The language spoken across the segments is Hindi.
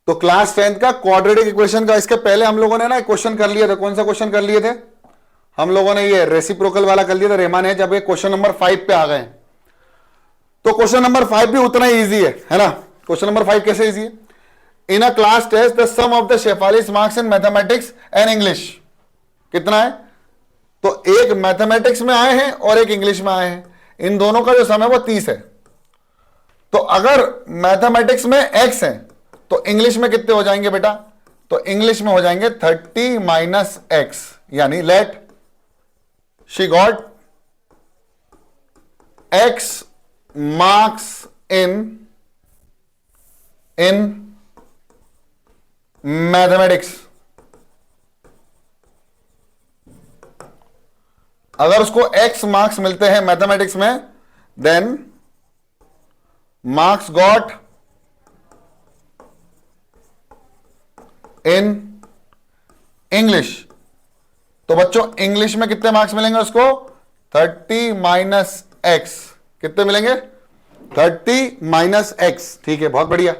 तो क्लास 10th का क्वाड्रेटिक इक्वेशन का, इसके पहले हम लोगों ने ना क्वेश्चन कर लिया था। कौन सा क्वेश्चन कर लिए थे हम लोगों ने? ये रेसिप्रोकल वाला कर लिया था, रेमान है, जब ये क्वेश्चन नंबर 5 पे आ गए। तो क्वेश्चन नंबर 5 भी उतना ही इजी है ना? क्वेश्चन नंबर 5 कैसे इजी है? In a class test the sum of the Shefali's marks in mathematics and English कितना है? तो एक मैथमेटिक्स में आए हैं और एक इंग्लिश में आए हैं, इन दोनों का जो सम है वो 30 है। तो अगर मैथमेटिक्स में x है तो इंग्लिश में कितने हो जाएंगे बेटा? तो इंग्लिश में हो जाएंगे 30 माइनस एक्स, यानी let she got x marks in mathematics. अगर उसको x मार्क्स मिलते हैं मैथमेटिक्स में, then marks got in English. तो बच्चों इंग्लिश में कितने मार्क्स मिलेंगे उसको? 30 माइनस एक्स। कितने मिलेंगे? 30 माइनस एक्स। ठीक है, बहुत बढ़िया।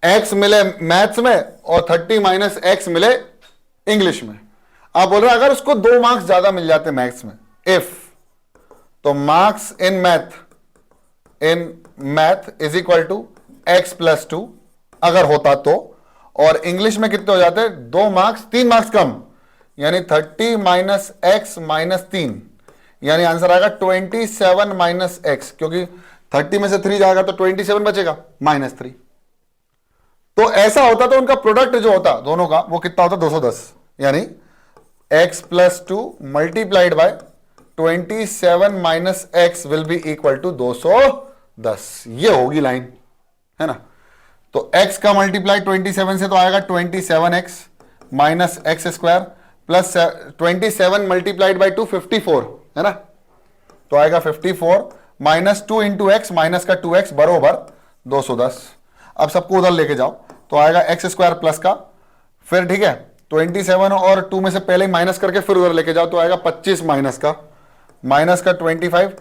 एक्स मिले मैथ्स में और 30 माइनस एक्स मिले इंग्लिश में। आप बोल रहे हैं अगर उसको 2 मार्क्स ज्यादा मिल जाते मैथ्स में, इफ, तो marks in math is equal to x plus 2 अगर होता तो, और इंग्लिश में कितने हो जाते? 2 मार्क्स, 3 मार्क्स कम, यानी 30 माइनस एक्स माइनस 3, यानी आंसर आएगा 27 माइनस एक्स, क्योंकि 30 में से 3 जाएगा तो 27 बचेगा माइनस 3। तो ऐसा होता तो उनका प्रोडक्ट जो होता दोनों का वो कितना होता? 210, यानी x plus 2 multiplied by 27 minus x will be equal to 210। ये होगी लाइन, है ना? तो x का मल्टीप्लाई 27 से तो आएगा 27x minus x square plus 27 multiplied by 2 54, है ना? तो आएगा 54 माइनस 2 इंटू एक्स माइनस का 2x बरोबर 210। अब सबको उधर लेके जाओ तो आएगा एक्स स्क्वायर प्लस का, फिर ठीक है 27 और 2 में से पहले ही माइनस करके फिर उधर लेके जाओ तो आएगा 25 माइनस का 25,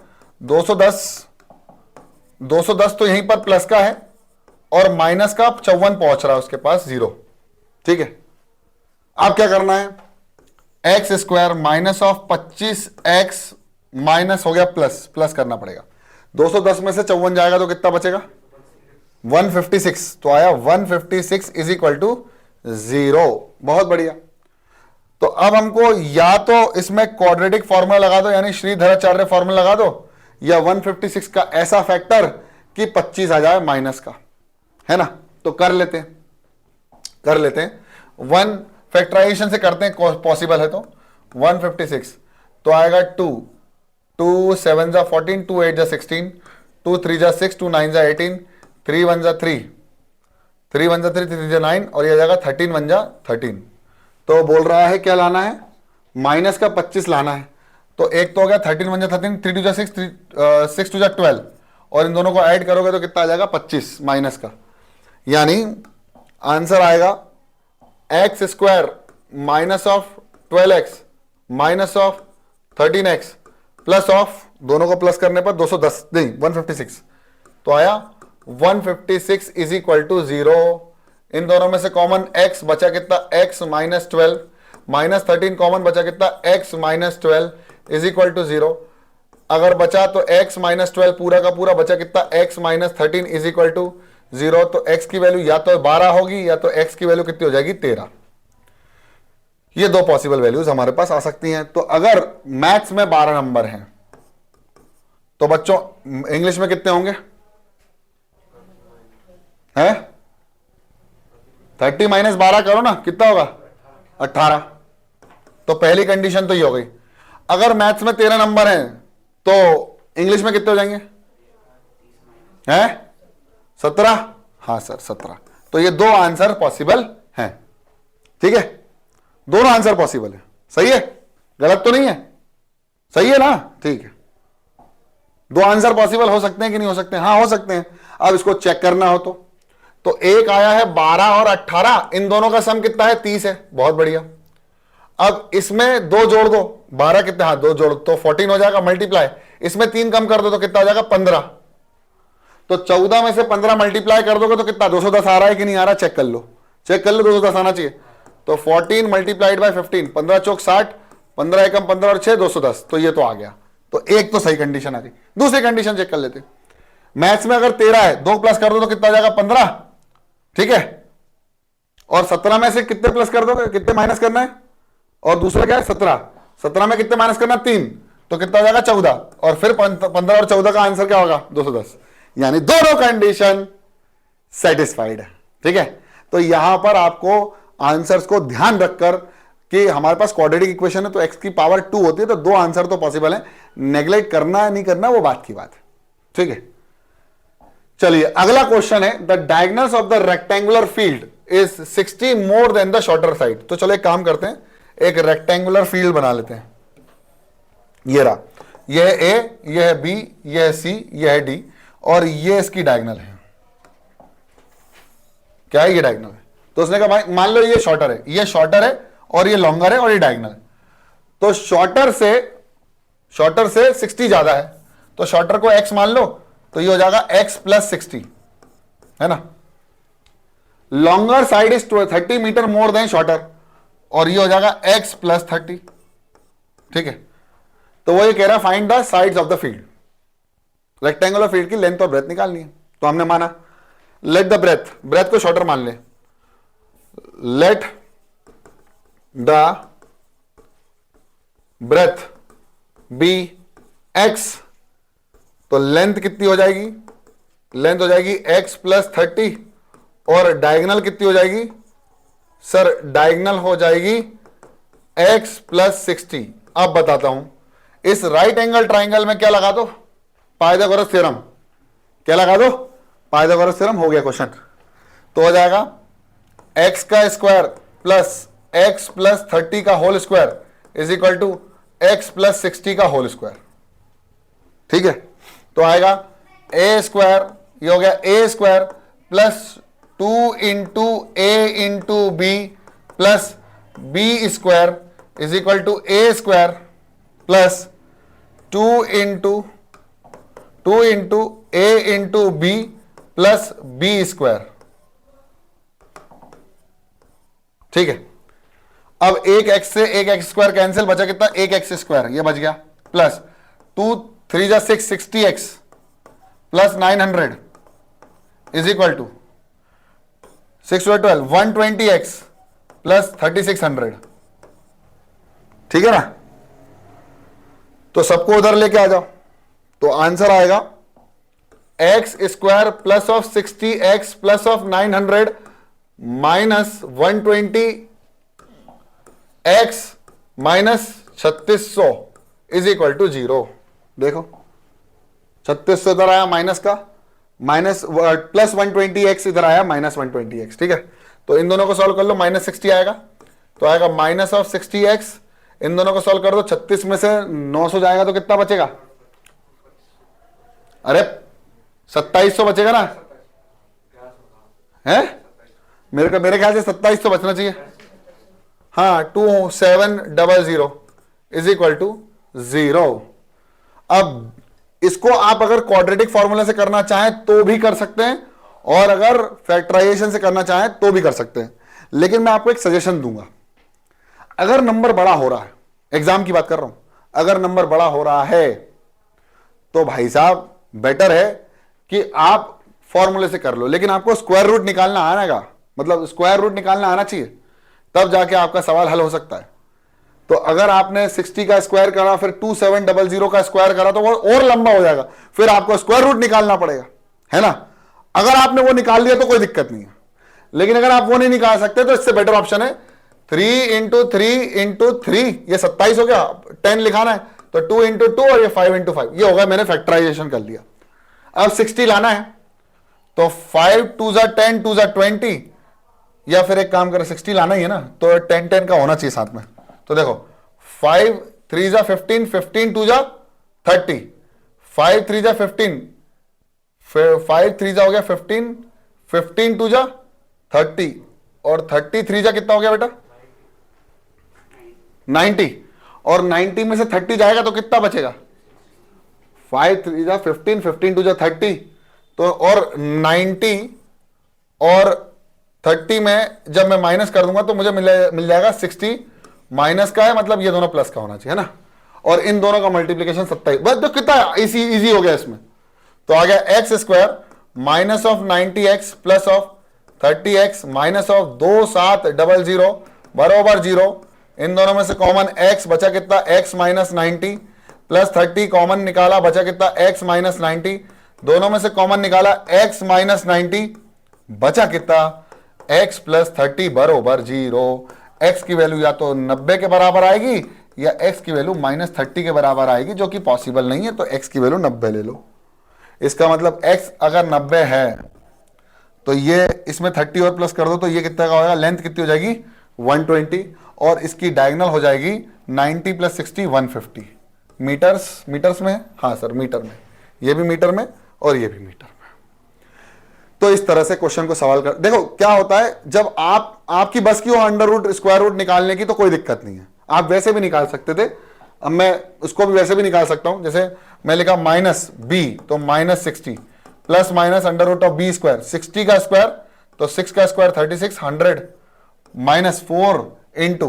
210 तो यहीं पर प्लस का है और माइनस का 54 पहुंच रहा है उसके पास 0। ठीक है, अब क्या करना है? X square minus of 25x minus हो गया प्लस करना पड़ेगा। 210 में से 54 जाएगा तो कितना बचेगा? 156। तो आया 156 इज इक्वल टू 0। बहुत बढ़िया। तो अब हमको या तो इसमें क्वाड्रेटिक फॉर्मूला लगा दो, यानी श्रीधराचार्य फॉर्मूला लगा दो, या 156 का ऐसा फैक्टर कि 25 आ जाए माइनस का, है ना? तो कर लेते हैं 1 फैक्टराइजेशन से करते हैं, पॉसिबल है तो 156 तो आएगा 2 7 जा 14, 2 8 जा 16, 2 3 जा 6, 2 9 जा 18, 3 1 जा 3, 3 1 जा 3, 3 जा 9 और ये जाएगा 13 1 जा 13। तो बोल रहा है क्या लाना है? माइनस का 25 लाना है। तो एक तो हो गया 13 1 जा 13, 3 2 जा 6, 6 2 जा 12 और इन दोनों को ऐड करोगे तो कितना आ जाएगा? 25 माइनस का, यानी आंसर आएगा x square minus of 12x minus of 13x plus of, दोनों को प्लस करने पर 210 नहीं 156, तो आया 156 इज इक्वल टू 0। इन दोनों में से कॉमन x बचा कितना? x माइनस 12 माइनस 13 कॉमन बचा कितना? x minus 12 is equal to 0। अगर बचा तो x माइनस 12 पूरा का पूरा बचा कितना? x minus 13 is equal to 0। तो x की वैल्यू या तो 12 होगी या तो x की वैल्यू कितनी हो जाएगी? 13। ये दो पॉसिबल वैल्यूज हमारे पास आ सकती हैं। तो अगर मैथ्स में 12 नंबर हैं तो बच्चों इंग्लिश में कितने होंगे? है 30 माइनस 12 करो ना, कितना होगा? 18। तो पहली कंडीशन तो ये हो गई। अगर मैथ्स में 13 नंबर हैं तो इंग्लिश में कितने हो जाएंगे? हैं 17। हाँ सर 17। तो ये दो आंसर पॉसिबल हैं। ठीक है, दोनों आंसर पॉसिबल है। सही है, गलत तो नहीं है? सही है ना? ठीक है, दो आंसर पॉसिबल हो सकते हैं कि नहीं हो सकते? हाँ हो सकते हैं। अब इसको चेक करना हो तो एक आया है 12 और 18, इन दोनों का सम कितना है? 30 है। बहुत बढ़िया। अब इसमें 2 जोड़ दो, 12 कितने? हाँ 2 जोड़ तो 14 हो जाएगा मल्टीप्लाई, इसमें 3 कम कर दो तो कितना हो जाएगा? 15। तो 14 में से 15 मल्टीप्लाई कर दोगे तो कितना 210 आ रहा है कि नहीं आ रहा, चेक कर लो, चेक कर लो, 210 आना चाहिए। तो 14 मल्टीप्लाइड बाय 15, 15 चौक 60, 15 एकम 15 और 6 210, तो ये तो आ गया। तो एक तो सही कंडीशन आ गई। दूसरी कंडीशन चेक कर लेते। मैथ्स में अगर 13 है, 2 प्लस कर दो तो कितना आ जाएगा 15, ठीक है। और 17 में से कितने प्लस कर दोगे, कितने माइनस करना है, और दूसरा क्या है 17, 17 में कितने माइनस करना है 3, तो कितना आ जाएगा 14, और फिर 15 और 14 का आंसर क्या होगा 210। यानी दोनों कंडीशन सेटिस्फाइड है, ठीक है। तो यहां पर आपको आंसर्स को ध्यान रखकर कि हमारे पास क्वाड्रेटिक इक्वेशन है तो x की पावर 2 होती है, तो 2 आंसर तो पॉसिबल है। नेग्लेक्ट करना नहीं करना वो बात की बात है, ठीक है। चलिए अगला क्वेश्चन है, the diagonals of the rectangular field is 60 more than the shorter side. तो चलो एक काम करते हैं, एक रेक्टेंगुलर फील्ड बना लेते हैं। ये रहा, यह है ए, यह है बी, यह है सी, यह है डी, और ये इसकी डायगोनल है। क्या है, ये डायगोनल है। तो उसने कहा भाई मान लो ये शॉर्टर है, ये शॉर्टर है और ये लॉन्गर है और ये डायगोनल है। तो शॉर्टर से 60 ज्यादा है, तो शॉर्टर को x मान लो, तो ये हो जाएगा x प्लस 60, है ना। Longer side is 30 metre more than shorter, और ये हो जाएगा x प्लस 30, ठीक है। तो वो ये कह रहा है find the sides of the field. Rectangular field की लेंथ और ब्रेथ निकालनी है, तो हमने माना लेट द ब्रेथ को शॉर्टर मान ले, let the breadth be x, तो लेंथ कितनी हो जाएगी, लेंथ हो जाएगी x प्लस 30, और डायगोनल कितनी हो जाएगी सर, डायगोनल हो जाएगी x प्लस 60। अब बताता हूं, इस राइट एंगल ट्राइंगल में क्या लगा दो, पाइथागोरस थ्योरम। क्या लगा दो, पाइथागोरस थ्योरम। हो गया क्वेश्चन। तो हो जाएगा x का स्क्वायर प्लस x प्लस 30 का whole square is equal to x plus 60 का होल स्क्वायर, ठीक है। तो आएगा a स्क्वायर, ये हो गया a square plus 2 into a into b plus b square is equal to a square plus 2 into a into b plus b square, ठीक है। अब एक x से एक x स्क्वायर कैंसिल, बचा कितना, एक x स्क्वायर, ये बच गया, प्लस 2 3 जा 6 60x plus 900 is equal to 6 12 120x plus 3600, ठीक है ना। तो सबको उधर लेके आ जाओ, तो आंसर आएगा x square plus of 60x plus of 900 minus 120x minus 3600 is equal to 0। देखो 3600 इधर आया माइनस का, माइनस प्लस 120x इधर आया माइनस 120x, ठीक है। तो इन दोनों को सॉल्व कर लो, माइनस 60 आएगा, तो आएगा माइनस ऑफ 60x। इन दोनों को सॉल्व कर दो, 36 में से 900 जाएगा तो कितना बचेगा, अरे 2700 बचेगा ना, है मेरे ख्याल से 2700 बचना चाहिए। हाँ 2700 इज इक्वल टू 0। अब इसको आप अगर क्वाड्रेटिक फॉर्मूला से करना चाहें तो भी कर सकते हैं, और अगर फैक्टराइजेशन से करना चाहें तो भी कर सकते हैं। लेकिन मैं आपको एक सजेशन दूंगा, अगर नंबर बड़ा हो रहा है, एग्जाम की बात कर रहा हूं, अगर नंबर बड़ा हो रहा है तो भाई साहब बेटर है कि आप फॉर्मूले से कर लो, लेकिन आपको स्क्वायर रूट निकालना आएगा, मतलब स्क्वायर रूट निकालना आना चाहिए, तब जाके आपका सवाल हल हो सकता है। तो अगर आपने 60 का स्क्वायर करा, फिर 2700 का स्क्वायर करा, तो वो और लंबा हो जाएगा, फिर आपको स्क्वायर रूट निकालना पड़ेगा, है ना। अगर आपने वो निकाल लिया तो कोई दिक्कत नहीं है, लेकिन अगर आप वो नहीं निकाल सकते तो इससे बेटर ऑप्शन है 3 इंटू 3 इंटू 3, ये 27 हो गया, 10 लिखाना है तो 2 इंटू 2 और ये 5 इंटू 5, ये होगा, मैंने फैक्टराइजेशन कर लिया। अब 60 लाना है तो 5 2 जा 10 2 जा 20, या फिर एक काम करें 60 लाना ही है ना, तो 10 10 का होना चाहिए साथ में। तो देखो 5 3 जा 15 15 2 जा 30, 5 3 जा 15, 5 3 जा हो गया 15, 15 2 जा 30, और 33 जा कितना हो गया बेटा 90, और 90 में से 30 जाएगा तो कितना बचेगा, 5 3 जा 15, 15 2 जा 30, तो और 90 और 30 में जब मैं माइनस कर दूंगा तो मुझे मिल जाएगा 60 माइनस का है, मतलब ये दोनों प्लस का होना चाहिए, है ना। और इन दोनों का मल्टीप्लीकेशन 27, बस तो कितना इजी हो गया इसमें। तो आ गया x square minus of 90x plus of 30x minus of 2700 बराबर 0। इन दोनों में से कॉमन x बचा कितना, x माइनस 90 प्लस 30 कॉमन निकाला, बचा कितना x माइनस 90। दोनों में से कॉमन निकाला x माइनस 90, बचा कितना x प्लस 30 बराबर 0। x की वैल्यू या तो 90 के बराबर आएगी या x की वैल्यू माइनस 30 के बराबर आएगी, जो कि पॉसिबल नहीं है, तो x की वैल्यू 90 ले लो। इसका मतलब x अगर 90 है तो ये इसमें 30 और प्लस कर दो तो ये कितना का होगा, लेंथ कितनी हो जाएगी 120, और इसकी डायगोनल हो जाएगी 90 प्लस 60 150 मीटर्स में, हाँ सर मीटर में, ये भी मीटर में और ये भी मीटर में। तो इस तरह से क्वेश्चन को सवाल कर देखो। क्या होता है जब आपकी बस की हो अंडर रूट स्क्वायर रूट निकालने की तो कोई दिक्कत नहीं है, आप वैसे भी निकाल सकते थे। अब मैं उसको भी वैसे भी निकाल सकता हूं, जैसे मैं लिखा माइनस बी तो minus 60 plus minus under root of b square, 60 का स्क्वायर तो 6 का स्क्वायर 36, 100 माइनस 4 इंटू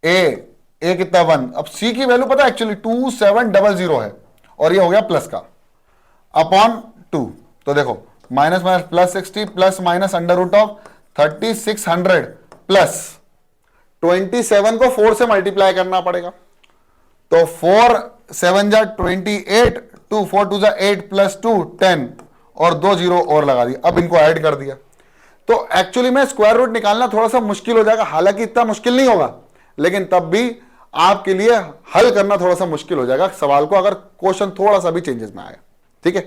ए कितना 1। अब सी की वैल्यू पता है एक्चुअली 2700 है और ये हो गया प्लस का अपॉन 2। तो देखो minus minus plus 60 plus minus under root of 3600 plus 27 को 4 से मल्टीप्लाई करना पड़ेगा, तो 4 7 जा 28, 2 4 2 जा 8 प्लस 2 10 और 2 0 और लगा दिया। अब इनको ऐड कर दिया तो एक्चुअली में स्क्वायर रूट निकालना थोड़ा सा मुश्किल हो जाएगा, हालांकि इतना मुश्किल नहीं होगा, लेकिन तब भी आपके लिए हल करना थोड़ा सा मुश्किल हो जाएगा सवाल को, अगर क्वेश्चन थोड़ा सा भी चेंजेस में आएगा। ठीक है,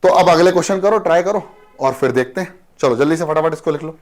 तो अब अगले क्वेश्चन करो, ट्राई करो और फिर देखते हैं। चलो जल्दी से फटाफट इसको लिख लो।